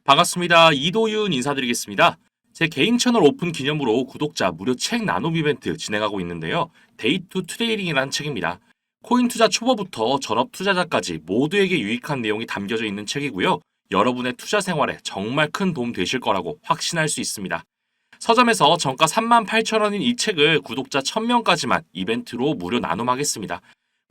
반갑습니다. 이도윤 인사드리겠습니다. 제 개인 채널 오픈 기념으로 구독자 무료 책 나눔 이벤트 진행하고 있는데요. 데이 투 트레이딩이라는 책입니다. 코인 투자 초보부터 전업 투자자까지 모두에게 유익한 내용이 담겨져 있는 책이고요. 여러분의 투자 생활에 정말 큰 도움 되실 거라고 확신할 수 있습니다. 서점에서 정가 38,000원인 이 책을 구독자 1000명까지만 이벤트로 무료 나눔하겠습니다.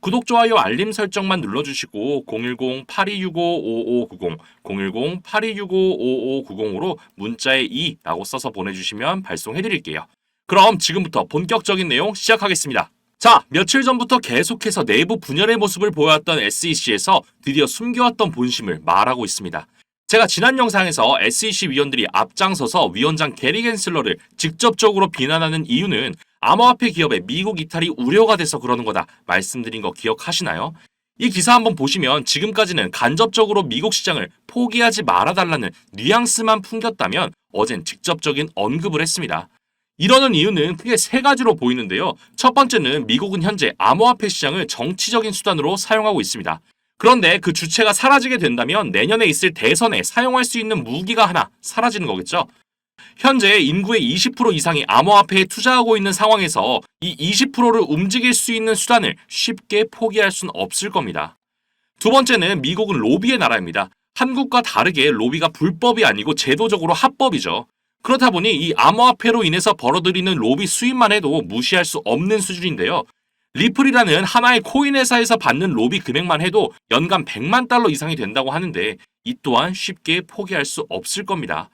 구독, 좋아요, 알림 설정만 눌러주시고 010-8265-5590, 010-8265-5590으로 문자에 2라고 써서 보내주시면 발송해드릴게요. 그럼 지금부터 본격적인 내용 시작하겠습니다. 자, 며칠 전부터 계속해서 내부 분열의 모습을 보여왔던 SEC에서 드디어 숨겨왔던 본심을 말하고 있습니다. 제가 지난 영상에서 SEC 위원들이 앞장서서 위원장 게리 겐슬러를 직접적으로 비난하는 이유는 암호화폐 기업의 미국 이탈이 우려가 돼서 그러는 거다 말씀드린 거 기억하시나요? 이 기사 한번 보시면 지금까지는 간접적으로 미국 시장을 포기하지 말아달라는 뉘앙스만 풍겼다면 어젠 직접적인 언급을 했습니다. 이러는 이유는 크게 세 가지로 보이는데요. 첫 번째는 미국은 현재 암호화폐 시장을 정치적인 수단으로 사용하고 있습니다. 그런데 그 주체가 사라지게 된다면 내년에 있을 대선에 사용할 수 있는 무기가 하나 사라지는 거겠죠. 현재 인구의 20% 이상이 암호화폐에 투자하고 있는 상황에서 이 20%를 움직일 수 있는 수단을 쉽게 포기할 수는 없을 겁니다. 두 번째는 미국은 로비의 나라입니다. 한국과 다르게 로비가 불법이 아니고 제도적으로 합법이죠. 그렇다 보니 이 암호화폐로 인해서 벌어들이는 로비 수입만 해도 무시할 수 없는 수준인데요. 리플이라는 하나의 코인 회사에서 받는 로비 금액만 해도 연간 100만 달러 이상이 된다고 하는데 이 또한 쉽게 포기할 수 없을 겁니다.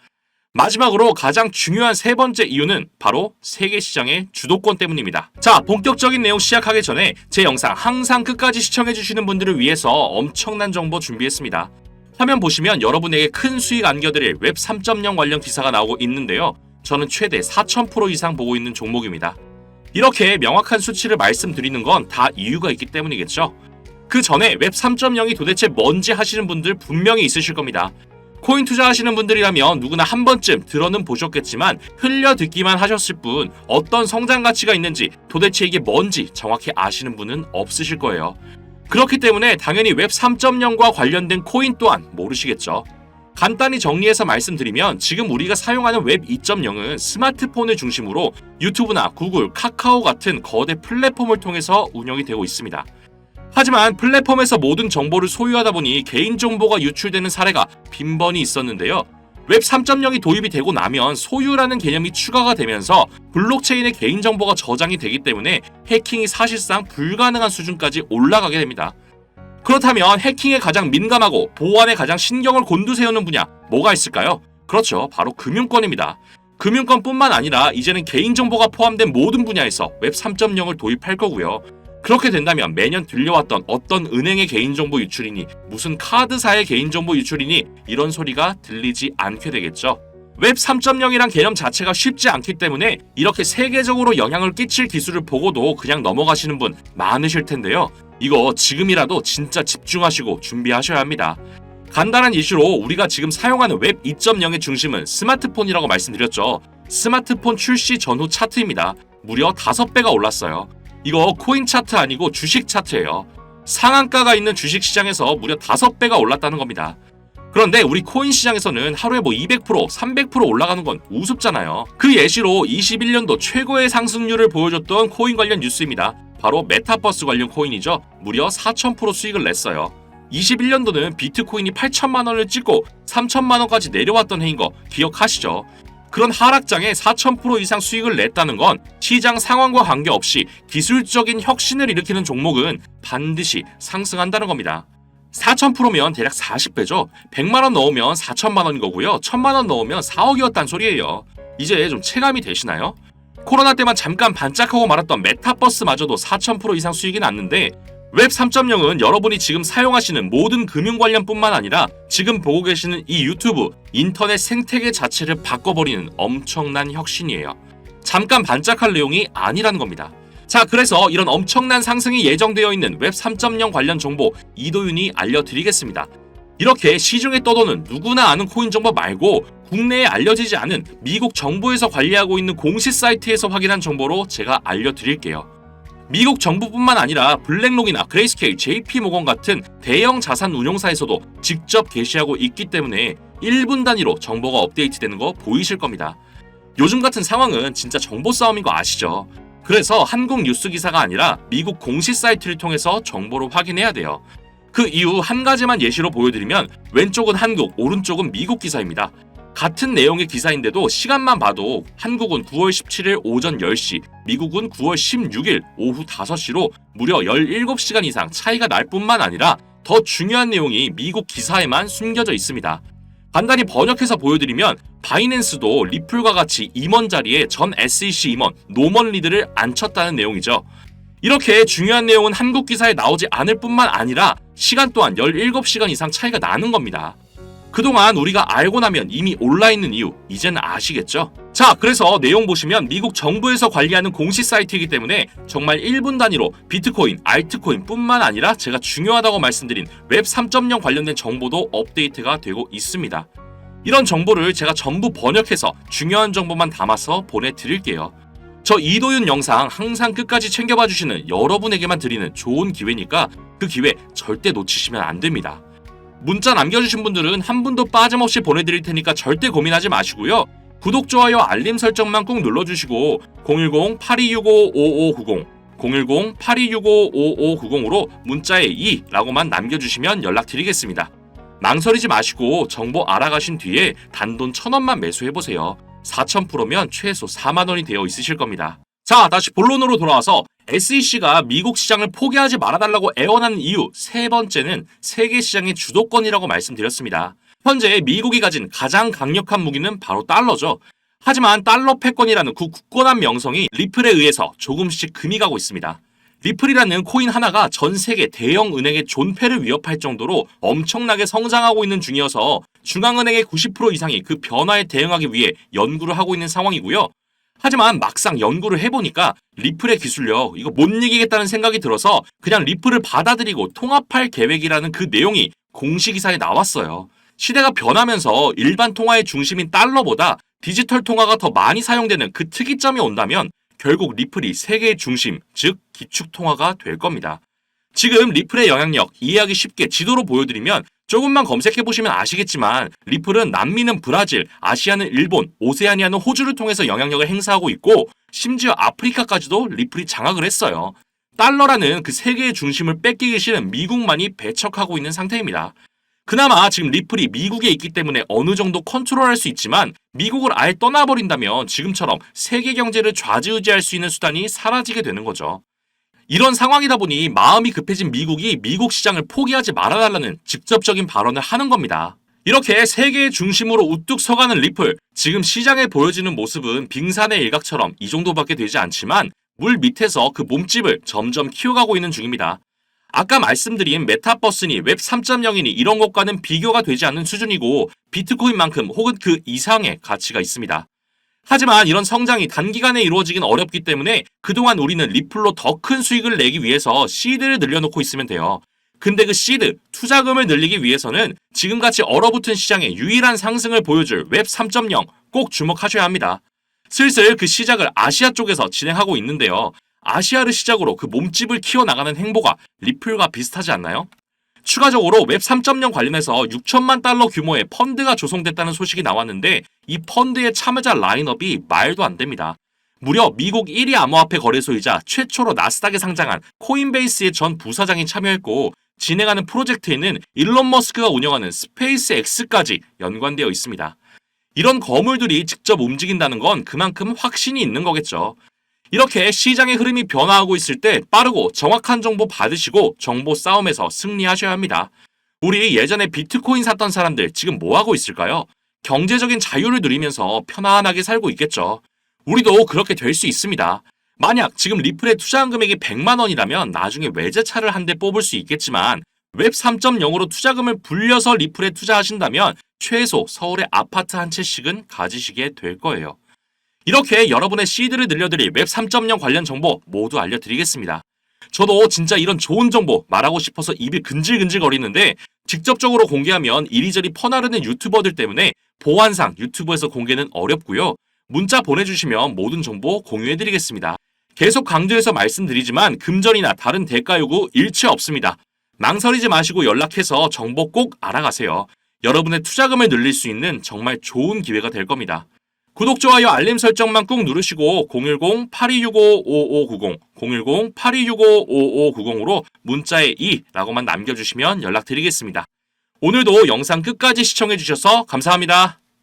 마지막으로 가장 중요한 세 번째 이유는 바로 세계 시장의 주도권 때문입니다. 자, 본격적인 내용 시작하기 전에 제 영상 항상 끝까지 시청해주시는 분들을 위해서 엄청난 정보 준비했습니다. 화면 보시면 여러분에게 큰 수익 안겨드릴 웹 3.0 관련 기사가 나오고 있는데요. 저는 최대 4000% 이상 보고 있는 종목입니다. 이렇게 명확한 수치를 말씀드리는 건 다 이유가 있기 때문이겠죠. 그 전에 웹 3.0이 도대체 뭔지 하시는 분들 분명히 있으실 겁니다. 코인 투자하시는 분들이라면 누구나 한 번쯤 들어는 보셨겠지만 흘려 듣기만 하셨을 뿐 어떤 성장 가치가 있는지 도대체 이게 뭔지 정확히 아시는 분은 없으실 거예요. 그렇기 때문에 당연히 웹 3.0과 관련된 코인 또한 모르시겠죠. 간단히 정리해서 말씀드리면 지금 우리가 사용하는 웹 2.0은 스마트폰을 중심으로 유튜브나 구글, 카카오 같은 거대 플랫폼을 통해서 운영이 되고 있습니다. 하지만 플랫폼에서 모든 정보를 소유하다 보니 개인정보가 유출되는 사례가 빈번히 있었는데요. 웹 3.0이 도입이 되고 나면 소유라는 개념이 추가가 되면서 블록체인의 개인정보가 저장이 되기 때문에 해킹이 사실상 불가능한 수준까지 올라가게 됩니다. 그렇다면 해킹에 가장 민감하고 보안에 가장 신경을 곤두세우는 분야 뭐가 있을까요? 그렇죠. 바로 금융권입니다. 금융권뿐만 아니라 이제는 개인정보가 포함된 모든 분야에서 웹 3.0을 도입할 거고요. 그렇게 된다면 매년 들려왔던 어떤 은행의 개인정보 유출이니 무슨 카드사의 개인정보 유출이니 이런 소리가 들리지 않게 되겠죠. 웹 3.0이란 개념 자체가 쉽지 않기 때문에 이렇게 세계적으로 영향을 끼칠 기술을 보고도 그냥 넘어가시는 분 많으실 텐데요. 이거 지금이라도 진짜 집중하시고 준비하셔야 합니다. 간단한 이슈로 우리가 지금 사용하는 웹 2.0의 중심은 스마트폰이라고 말씀드렸죠. 스마트폰 출시 전후 차트입니다. 무려 5배가 올랐어요. 이거 코인 차트 아니고 주식 차트예요. 상한가가 있는 주식 시장에서 무려 5배가 올랐다는 겁니다. 그런데 우리 코인 시장에서는 하루에 200%, 300% 올라가는 건 우습잖아요. 그 예시로 21년도 최고의 상승률을 보여줬던 코인 관련 뉴스입니다. 바로 메타버스 관련 코인이죠. 무려 4000% 수익을 냈어요. 21년도는 비트코인이 8천만 원을 찍고 3천만 원까지 내려왔던 해인 거 기억하시죠? 그런 하락장에 4000% 이상 수익을 냈다는 건 시장 상황과 관계없이 기술적인 혁신을 일으키는 종목은 반드시 상승한다는 겁니다. 4000%면 대략 40배죠. 100만원 넣으면 4천만원인 거고요. 1000만원 넣으면 4억이었단 소리예요. 이제 좀 체감이 되시나요? 코로나 때만 잠깐 반짝하고 말았던 메타버스마저도 4000% 이상 수익이 났는데 웹 3.0은 여러분이 지금 사용하시는 모든 금융 관련뿐만 아니라 지금 보고 계시는 이 유튜브, 인터넷 생태계 자체를 바꿔버리는 엄청난 혁신이에요. 잠깐 반짝할 내용이 아니라는 겁니다. 자, 그래서 이런 엄청난 상승이 예정되어 있는 웹 3.0 관련 정보 이도윤이 알려드리겠습니다. 이렇게 시중에 떠도는 누구나 아는 코인 정보 말고 국내에 알려지지 않은 미국 정부에서 관리하고 있는 공식 사이트에서 확인한 정보로 제가 알려드릴게요. 미국 정부뿐만 아니라 블랙록이나 그레이스케일, JP모건 같은 대형 자산 운용사에서도 직접 게시하고 있기 때문에 1분 단위로 정보가 업데이트되는 거 보이실 겁니다. 요즘 같은 상황은 진짜 정보 싸움인 거 아시죠? 그래서 한국 뉴스 기사가 아니라 미국 공식 사이트를 통해서 정보를 확인해야 돼요. 그 이유 한 가지만 예시로 보여드리면 왼쪽은 한국, 오른쪽은 미국 기사입니다. 같은 내용의 기사인데도 시간만 봐도 한국은 9월 17일 오전 10시, 미국은 9월 16일 오후 5시로 무려 17시간 이상 차이가 날 뿐만 아니라 더 중요한 내용이 미국 기사에만 숨겨져 있습니다. 간단히 번역해서 보여드리면 바이낸스도 리플과 같이 임원 자리에 전 SEC 임원 노먼 리드를 앉혔다는 내용이죠. 이렇게 중요한 내용은 한국 기사에 나오지 않을 뿐만 아니라 시간 또한 17시간 이상 차이가 나는 겁니다. 그동안 우리가 알고 나면 이미 올라있는 이유 이제는 아시겠죠? 자, 그래서 내용 보시면 미국 정부에서 관리하는 공식 사이트이기 때문에 정말 1분 단위로 비트코인, 알트코인 뿐만 아니라 제가 중요하다고 말씀드린 웹 3.0 관련된 정보도 업데이트가 되고 있습니다. 이런 정보를 제가 전부 번역해서 중요한 정보만 담아서 보내드릴게요. 저 이도윤 영상 항상 끝까지 챙겨봐 주시는 여러분에게만 드리는 좋은 기회니까 그 기회 절대 놓치시면 안 됩니다. 문자 남겨주신 분들은 한 분도 빠짐없이 보내드릴 테니까 절대 고민하지 마시고요. 구독, 좋아요, 알림 설정만 꼭 눌러주시고 010-8265-5590 010-8265-5590으로 문자에 2라고만 남겨주시면 연락드리겠습니다. 망설이지 마시고 정보 알아가신 뒤에 단돈 1,000원만 매수해보세요. 4,000%면 최소 4만원이 되어 있으실 겁니다. 자, 다시 본론으로 돌아와서 SEC가 미국 시장을 포기하지 말아달라고 애원하는 이유 세 번째는 세계 시장의 주도권이라고 말씀드렸습니다. 현재 미국이 가진 가장 강력한 무기는 바로 달러죠. 하지만 달러 패권이라는 그 굳건한 명성이 리플에 의해서 조금씩 금이 가고 있습니다. 리플이라는 코인 하나가 전 세계 대형 은행의 존폐를 위협할 정도로 엄청나게 성장하고 있는 중이어서 중앙은행의 90% 이상이 그 변화에 대응하기 위해 연구를 하고 있는 상황이고요. 하지만 막상 연구를 해보니까 리플의 기술력 이거 못 이기겠다는 생각이 들어서 그냥 리플을 받아들이고 통합할 계획이라는 그 내용이 공식 기사에 나왔어요. 시대가 변하면서 일반 통화의 중심인 달러보다 디지털 통화가 더 많이 사용되는 그 특이점이 온다면 결국 리플이 세계의 중심, 즉 기축 통화가 될 겁니다. 지금 리플의 영향력 이해하기 쉽게 지도로 보여드리면 조금만 검색해보시면 아시겠지만 리플은 남미는 브라질, 아시아는 일본, 오세아니아는 호주를 통해서 영향력을 행사하고 있고 심지어 아프리카까지도 리플이 장악을 했어요. 달러라는 그 세계의 중심을 뺏기기 싫은 미국만이 배척하고 있는 상태입니다. 그나마 지금 리플이 미국에 있기 때문에 어느 정도 컨트롤할 수 있지만 미국을 아예 떠나버린다면 지금처럼 세계 경제를 좌지우지할 수 있는 수단이 사라지게 되는 거죠. 이런 상황이다 보니 마음이 급해진 미국이 미국 시장을 포기하지 말아달라는 직접적인 발언을 하는 겁니다. 이렇게 세계의 중심으로 우뚝 서가는 리플, 지금 시장에 보여지는 모습은 빙산의 일각처럼 이 정도밖에 되지 않지만 물 밑에서 그 몸집을 점점 키워가고 있는 중입니다. 아까 말씀드린 메타버스니 웹 3.0이니 이런 것과는 비교가 되지 않는 수준이고 비트코인만큼 혹은 그 이상의 가치가 있습니다. 하지만 이런 성장이 단기간에 이루어지긴 어렵기 때문에 그동안 우리는 리플로 더 큰 수익을 내기 위해서 시드를 늘려놓고 있으면 돼요. 근데 그 시드, 투자금을 늘리기 위해서는 지금같이 얼어붙은 시장의 유일한 상승을 보여줄 웹 3.0 꼭 주목하셔야 합니다. 슬슬 그 시작을 아시아 쪽에서 진행하고 있는데요. 아시아를 시작으로 그 몸집을 키워나가는 행보가 리플과 비슷하지 않나요? 추가적으로 웹 3.0 관련해서 6천만 달러 규모의 펀드가 조성됐다는 소식이 나왔는데 이 펀드의 참여자 라인업이 말도 안 됩니다. 무려 미국 1위 암호화폐 거래소이자 최초로 나스닥에 상장한 코인베이스의 전 부사장이 참여했고 진행하는 프로젝트에는 일론 머스크가 운영하는 스페이스 X까지 연관되어 있습니다. 이런 거물들이 직접 움직인다는 건 그만큼 확신이 있는 거겠죠. 이렇게 시장의 흐름이 변화하고 있을 때 빠르고 정확한 정보 받으시고 정보 싸움에서 승리하셔야 합니다. 우리 예전에 비트코인 샀던 사람들 지금 뭐 하고 있을까요? 경제적인 자유를 누리면서 편안하게 살고 있겠죠. 우리도 그렇게 될 수 있습니다. 만약 지금 리플에 투자한 금액이 100만 원이라면 나중에 외제차를 한 대 뽑을 수 있겠지만 웹 3.0으로 투자금을 불려서 리플에 투자하신다면 최소 서울의 아파트 한 채씩은 가지시게 될 거예요. 이렇게 여러분의 시드를 늘려드릴 웹 3.0 관련 정보 모두 알려드리겠습니다. 저도 진짜 이런 좋은 정보 말하고 싶어서 입이 근질근질 거리는데 직접적으로 공개하면 이리저리 퍼나르는 유튜버들 때문에 보안상 유튜브에서 공개는 어렵고요. 문자 보내주시면 모든 정보 공유해드리겠습니다. 계속 강조해서 말씀드리지만 금전이나 다른 대가 요구 일체 없습니다. 망설이지 마시고 연락해서 정보 꼭 알아가세요. 여러분의 투자금을 늘릴 수 있는 정말 좋은 기회가 될 겁니다. 구독, 좋아요, 알림 설정만 꾹 누르시고 010-8265-5590, 010-8265-5590으로 문자에 2라고만 남겨주시면 연락드리겠습니다. 오늘도 영상 끝까지 시청해주셔서 감사합니다.